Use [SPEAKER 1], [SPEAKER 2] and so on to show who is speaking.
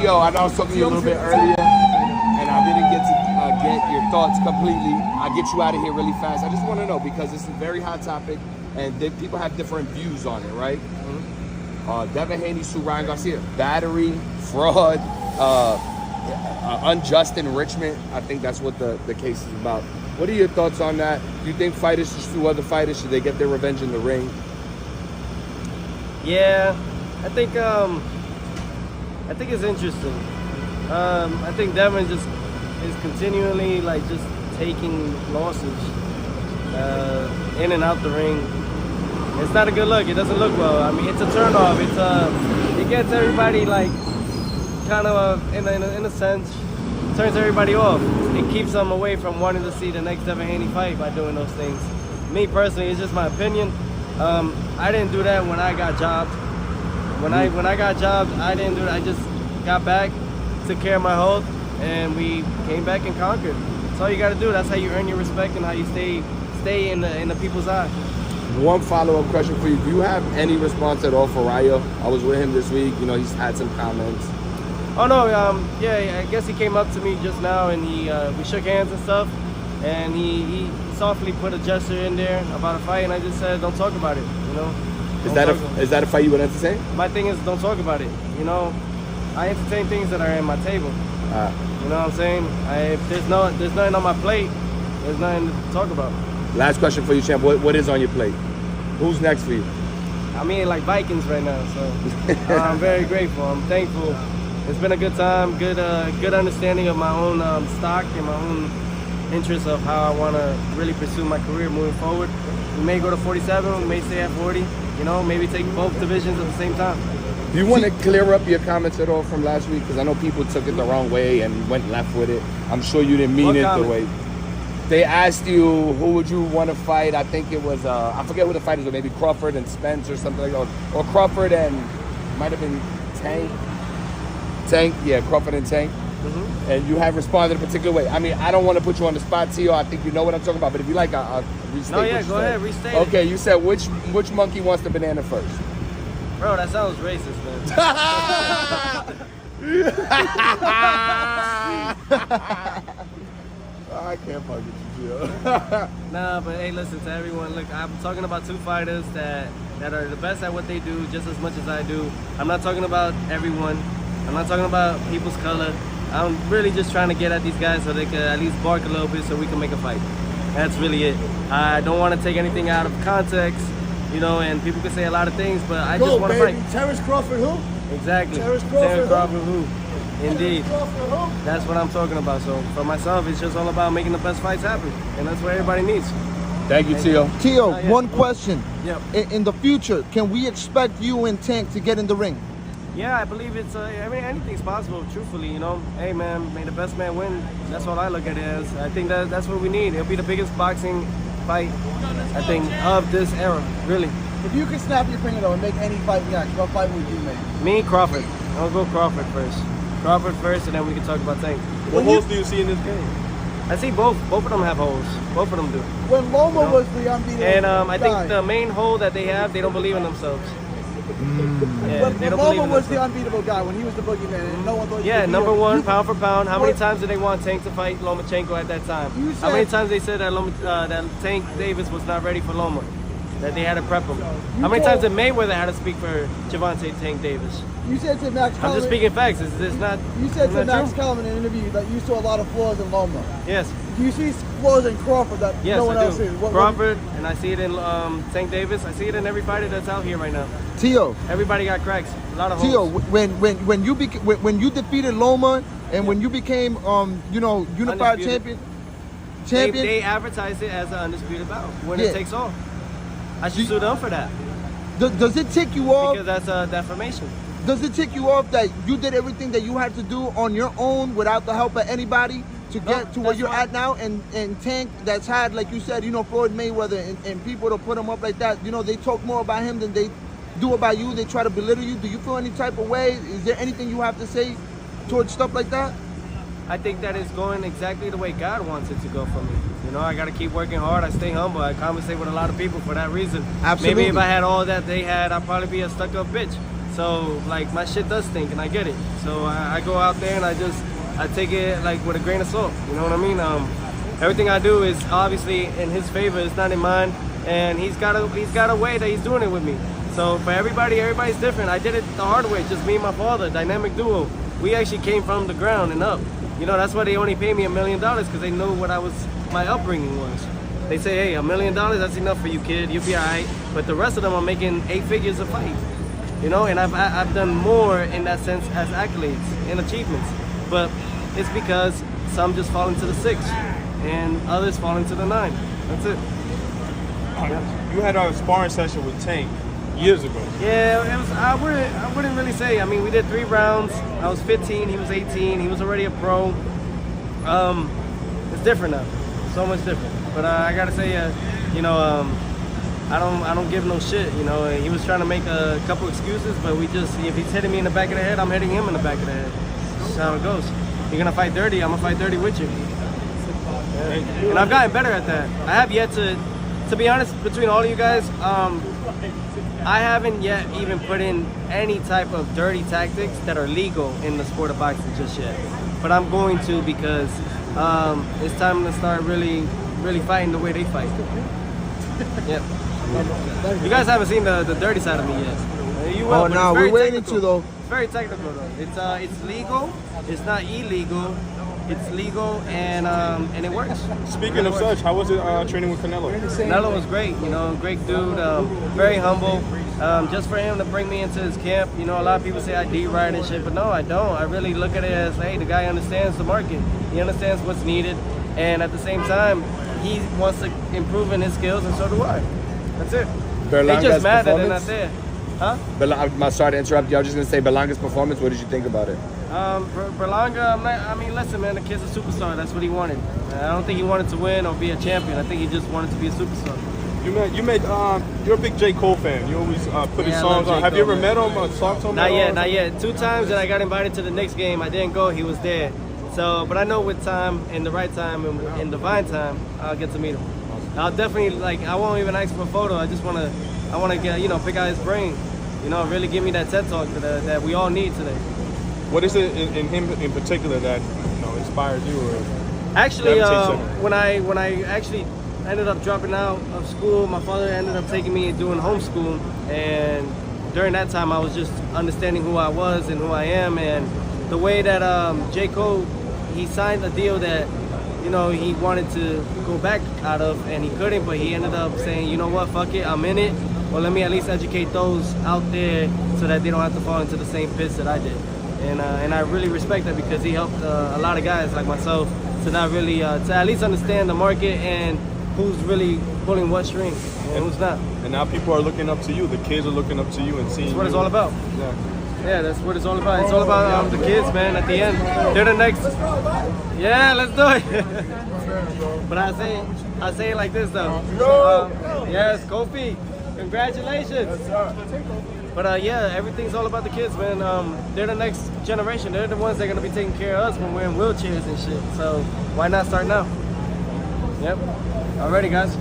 [SPEAKER 1] Tio, I know I was talking to you a little bit earlier, and I didn't get to get your thoughts completely. I'll get you out of here really fast. I just want to know, because it's a very hot topic, and people have different views on it, right? Mm-hmm. Devin Haney sued Ryan Garcia. Battery, fraud, unjust enrichment. I think that's what the case is about. What are your thoughts on that? Do you think fighters should sue other fighters? Should they get their revenge in the ring?
[SPEAKER 2] Yeah, I think it's interesting. I think Devin just is continually just taking losses in and out the ring. It's not a good look. It doesn't look well. I mean, it's a turnoff. It gets everybody kind of in a sense, turns everybody off. It keeps them away from wanting to see the next Devin Haney fight by doing those things. Me personally, it's just my opinion. I didn't do that when I got jobbed. When I got jobbed, I didn't do that. I just got back, took care of my health, and we came back and conquered. That's all you got to do. That's how you earn your respect and how you stay in the people's eye.
[SPEAKER 1] One follow-up question for you. Do you have any response at all for Rayo? I was with him this week. You know, he's had some comments.
[SPEAKER 2] Oh no, yeah, I guess he came up to me just now and we shook hands and stuff, and he softly put a gesture in there about a fight, and I just said, don't talk about it, you know.
[SPEAKER 1] Is that a fight you would entertain?
[SPEAKER 2] My thing is, don't talk about it, you know. I entertain things that are in my table. You know what I'm saying? If there's nothing on my plate, there's nothing to talk about.
[SPEAKER 1] Last question for you, champ. What is on your plate? Who's next for you?
[SPEAKER 2] I'm eating like Vikings right now, so I'm very grateful. I'm thankful. It's been a good time, good understanding of my own stock and my own interest of how I want to really pursue my career moving forward. We may go to 47, we may stay at 40, you know, maybe take both divisions at the same time.
[SPEAKER 1] Do you want to clear up your comments at all from last week? Because I know people took it the wrong way and went left with it. I'm sure you didn't mean it the way. They asked you, who would you want to fight? I think it was, I forget who the fighters were, maybe Crawford and Spence or something like that. Or Crawford and, might have been Tank. Yeah, Crawford and Tank. Mm-hmm. And you have responded a particular way. I mean, I don't want to put you on the spot, Tio. I think you know what I'm talking about. But if you like, I'll restate.
[SPEAKER 2] No, yeah, go ahead, restate.
[SPEAKER 1] Okay, you said which monkey wants the banana first?
[SPEAKER 2] Bro, that sounds racist, man.
[SPEAKER 1] I can't fuck with you, Tio.
[SPEAKER 2] Nah, but hey, listen to everyone. Look, I'm talking about two fighters that are the best at what they do just as much as I do. I'm not talking about everyone. I'm not talking about people's color. I'm really just trying to get at these guys so they can at least bark a little bit so we can make a fight. That's really it. I don't want to take anything out of context, you know, and people can say a lot of things, but I just want to fight.
[SPEAKER 3] Terrence Crawford who?
[SPEAKER 2] Exactly.
[SPEAKER 3] Terrence Crawford
[SPEAKER 2] who? Indeed. That's what I'm talking about. So for myself, it's just all about making the best fights happen, and that's what everybody needs.
[SPEAKER 1] Thank you, Tio.
[SPEAKER 4] Tio, one question.
[SPEAKER 2] Yep.
[SPEAKER 4] In the future, can we expect you and Tank to get in the ring?
[SPEAKER 2] Yeah, I believe it's, I mean, anything's possible, truthfully, you know. Hey, man, may the best man win. That's what I look at it as. I think that's what we need. It'll be the biggest boxing fight, I think, of this era, really.
[SPEAKER 3] If you could snap your finger, though, and make any fight next, what fight would you make?
[SPEAKER 2] Me, Crawford. I'll go Crawford first. Crawford first, and then we can talk about Tank.
[SPEAKER 5] What holes do you see in this game?
[SPEAKER 2] I see both. Both of them have holes. Both of them do.
[SPEAKER 3] When Loma was the unbeatable
[SPEAKER 2] And I
[SPEAKER 3] guy,
[SPEAKER 2] think the main hole that they have, they don't believe in themselves. Yeah,
[SPEAKER 3] when
[SPEAKER 2] they don't believe
[SPEAKER 3] Loma
[SPEAKER 2] in
[SPEAKER 3] was the
[SPEAKER 2] themselves.
[SPEAKER 3] unbeatable guy, when he was the boogeyman, and no one thought
[SPEAKER 2] Yeah,
[SPEAKER 3] he could
[SPEAKER 2] number
[SPEAKER 3] beat him.
[SPEAKER 2] one, pound for pound. How many times did they want Tank to fight Lomachenko at that time? How many times they said that that Tank Davis was not ready for Loma? That they had to prep him? How many times did Mayweather had to speak for Gervonta Tank Davis?
[SPEAKER 3] You said to Max
[SPEAKER 2] I'm
[SPEAKER 3] Kellerman,
[SPEAKER 2] just speaking facts. It's not.
[SPEAKER 3] You said to
[SPEAKER 2] it's not
[SPEAKER 3] Max
[SPEAKER 2] true.
[SPEAKER 3] Kellerman in an interview that you saw a lot of flaws in Loma.
[SPEAKER 2] Yes.
[SPEAKER 3] Do you see flaws in Crawford that
[SPEAKER 2] Yes,
[SPEAKER 3] no one
[SPEAKER 2] I
[SPEAKER 3] else
[SPEAKER 2] do.
[SPEAKER 3] sees?
[SPEAKER 2] Crawford, and I see it in Tank Davis. I see it in every fighter that's out here right now.
[SPEAKER 4] Tio,
[SPEAKER 2] Everybody got cracks. A lot of holes.
[SPEAKER 4] Tio, when you defeated Loma and when you became unified
[SPEAKER 2] Undisputed.
[SPEAKER 4] champion,
[SPEAKER 2] They advertised it as an undisputed battle. Winner
[SPEAKER 4] Yeah.
[SPEAKER 2] takes all. I should sue them for that
[SPEAKER 4] does it tick you off?
[SPEAKER 2] because that's defamation.
[SPEAKER 4] Does it tick you off that you did everything that you had to do on your own without the help of anybody to get to where
[SPEAKER 2] that's
[SPEAKER 4] you're
[SPEAKER 2] fine.
[SPEAKER 4] at now? And Tank, that's had, like you said, Floyd Mayweather and people to put him up like that, they talk more about him than they do about you. They try to belittle you. Do you feel any type of way? Is there anything you have to say towards stuff like that?
[SPEAKER 2] I think that it's going exactly the way God wants it to go for me. I got to keep working hard. I stay humble. I conversate with a lot of people for that reason.
[SPEAKER 4] Absolutely.
[SPEAKER 2] Maybe if I had all that they had, I'd probably be a stuck-up bitch. So like my shit does stink, and I get it. So I go out there and I take it like with a grain of salt. You know what I mean? Everything I do is obviously in his favor. It's not in mine. And he's got a way that he's doing it with me. So for everybody's different. I did it the hard way, just me and my father, dynamic duo. We actually came from the ground and up. You know, that's why they only paid me $1 million, because they know what my upbringing was. They say, hey, $1 million, that's enough for you, kid. You'll be all right. But the rest of them are making 8 figures a fight. You know, and I've done more in that sense as accolades and achievements. But it's because some just fall into the 6 and others fall into the 9. That's it.
[SPEAKER 5] You had a sparring session with Tank years ago.
[SPEAKER 2] Yeah, it was. I wouldn't really say. I mean, we did 3 rounds. I was 15. He was 18. He was already a pro. It's different now. So much different. But I gotta say, you know, I don't give no shit. You know, he was trying to make a couple excuses, but if he's hitting me in the back of the head, I'm hitting him in the back of the head. That's how it goes. You're gonna fight dirty. I'm gonna fight dirty with you. Yeah. And I've gotten better at that. I have yet to be honest, between all of you guys, I haven't yet even put in any type of dirty tactics that are legal in the sport of boxing just yet. But I'm going to, because it's time to start really fighting the way they fight. Yep. You guys haven't seen the dirty side of me yet. You will,
[SPEAKER 4] Oh no, we're waiting to though.
[SPEAKER 2] It's very technical though. It's legal. It's not illegal. It's legal, and it works.
[SPEAKER 5] Speaking of such, how was it training with Canelo?
[SPEAKER 2] Canelo was great, you know, great dude, very humble. Just for him to bring me into his camp, you know, a lot of people say I D-ride and shit, but no, I don't. I really look at it as, hey, the guy understands the market. He understands what's needed, and at the same time, he wants to improve in his skills, and so do I. That's it. They just mad that they're not there. Huh?
[SPEAKER 1] I'm sorry to interrupt you. I was just going to say Berlanga's performance. What did you think about it?
[SPEAKER 2] Berlanga, I mean, listen, man, the kid's a superstar. That's what he wanted. I don't think he wanted to win or be a champion. I think he just wanted to be a superstar.
[SPEAKER 5] You're a big J. Cole fan. You always put his songs on. Have you ever met him or talked to him?
[SPEAKER 2] Not yet. 2 times that I got invited to the Knicks game, I didn't go. He was there. So, but I know with time, in the right time, and in divine time, I'll get to meet him. I'll definitely, I won't even ask for a photo. I want to get, pick out his brain. Really give me that TED talk that we all need today.
[SPEAKER 5] What is it in him in particular that inspires you?
[SPEAKER 2] Actually, when I actually ended up dropping out of school, my father ended up taking me and doing homeschool, and during that time I was just understanding who I was and who I am, and the way that J. Cole, he signed a deal that he wanted to go back out of, and he couldn't, but he ended up saying, you know what, fuck it, I'm in it. Well, let me at least educate those out there so that they don't have to fall into the same pits that I did. And I really respect that, because he helped a lot of guys like myself to not really, to at least understand the market and who's really pulling what string and who's not.
[SPEAKER 5] And now people are looking up to you. The kids are looking up to you and seeing.
[SPEAKER 2] That's what it's all about.
[SPEAKER 5] Exactly.
[SPEAKER 2] Yeah, that's what it's all about. It's all about the kids, man. At the end, they're the next. Yeah, let's do it. But I say it like this though. Yes, Kofi, congratulations. But yeah, everything's all about the kids, man. They're the next generation. They're the ones that are gonna be taking care of us when we're in wheelchairs and shit. So why not start now? Yep. Alrighty, guys.